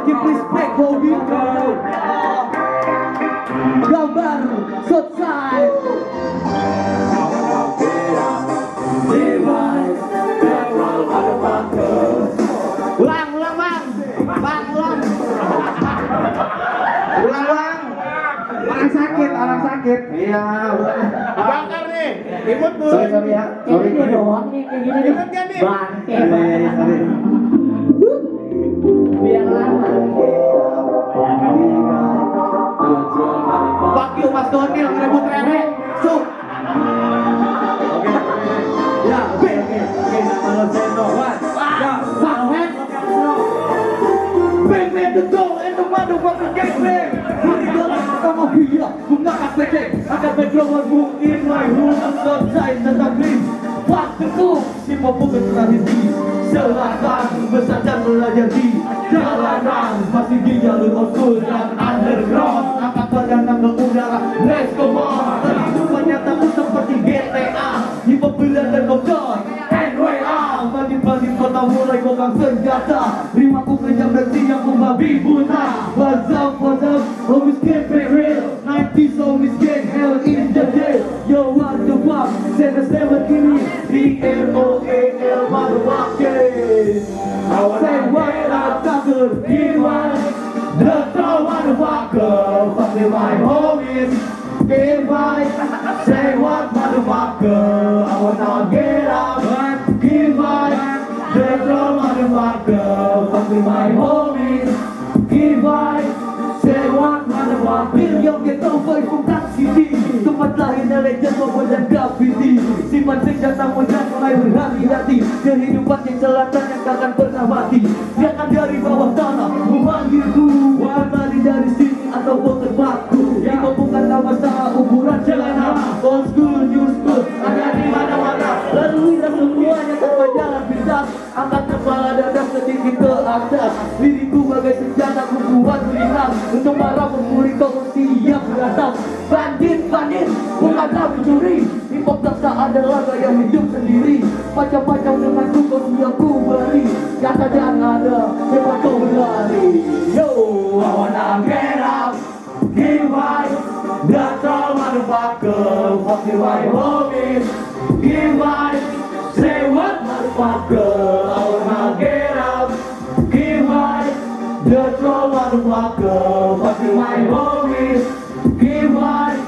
Keep respect hobi gambar Southside. Ulang bang, ulang. Ulang. Orang sakit. Iya. Bakar nih, imut bu. Sorry ya. Sorry. Ini doang nih kayak gini nih. Imut kan nih? Bangke Sorry. banget. Biar lama. Fuck you Mas Doni yang rebut rere. Suk. Ya, oke. Nama lo Seno. Ya, banget. Bang man the door and the motherfucking gangbang. Serigala pertama dia bunga KPC. Akan background in my room. Selesai tentang please. Waktuku si bukan tradisi. Selatan besar dan melajari jalanan masih di jalur osul dan underground. Angkat badan ke udara. Let's go on. Kehidupan nyataku seperti GTA. Hip-hop bila dan gokon. NWA. Bagi-bagi kota mulai kokang senjata. Rimaku kejam dan siang membabi buta. What's up, homies can't be real. 90s homies get hell in the day. Yo, what the fuck? Send us never kini. D-L-O-A-L motherfucker. Say what I conquered. Divine. The throw motherfucker. Fuck with my homies. Divine. Say what motherfucker. I wanna get up. Divine. The throw motherfucker. Fuck with my homies. Divine. Say what motherfucker. Billion ghetto boy from Dark City. Tempat lahirnya legend Bobo dan graffiti. Simpan senjata mojang mulai berhati-hati. Kehidupan yang selatan yang takkan pernah mati. Jangan dari bawah tanah memanggilku. Kembali dari sini atau poker baku. Itu bukan nama salah ukuran jalanan. Old school, new school, ada di mana-mana. Laluilah semuanya tanpa jalan pintas. Angkat kepala dada sedikit ke atas. Diriku bagai senjata ku buat melihat. Untuk para pemulik kau siap beratap. Bandit, bukanlah pencuri. Hip-hop tak adalah gaya hidup sendiri. Macam-macam dengan kau siap ku beri. Kata jangan ada, cepat kau berlari. Yo, I wanna get up, give right. That's all motherfucker. Fuck you my homies. Give right. Say what motherfucker. I wanna get up, give right. That's all motherfucker. Fuck you my homies. Give right.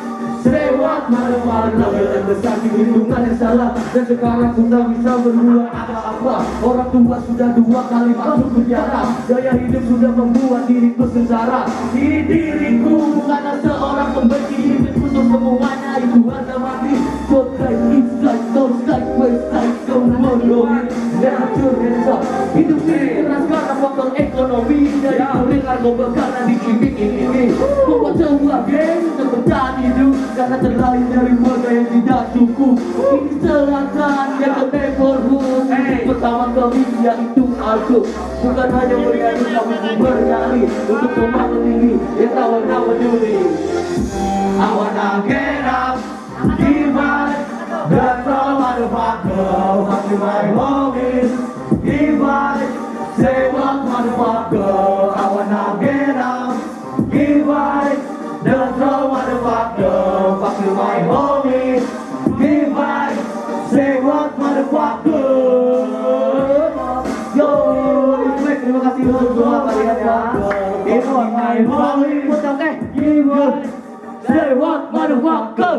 Say what motherfucker. Yang besar di hitungan yang salah. Dan sekarang ku tak bisa berbuat apa-apa. Orang tua sudah 2 kali masuk penjara. Gaya hidup sudah membuat diriku sengsara. Diriku bukanlah seorang pembenci. Hidupku untuk semuanya itu harga mati. South side, east side, north side, west side. Kemudian hancur desa. Hidup ini keras karena faktor ekonomi. Dari kurir narkoba karena diiming-imingi. Membuat sebuah geng untuk bertahan hidup. Karena terlahir dari keluarga yang tidak cukup. Ini selatan yang ke neighborhood. Pertama kami yaitu aku. Bukan hanya bernyanyi tapi bernyanyi. Untuk membangun diri yang tak pernah peduli. I wanna get up, give up. That's all motherfucker. Fuck with my homies. Give up. Say what motherfucker. I wanna get up, give up. That's all motherfucker. Fuck with my homies. Give up. Say what motherfucker. Yo, respect. Terima kasih untuk semua kalian ya. Give up my homies. Give up. Say what motherfucker.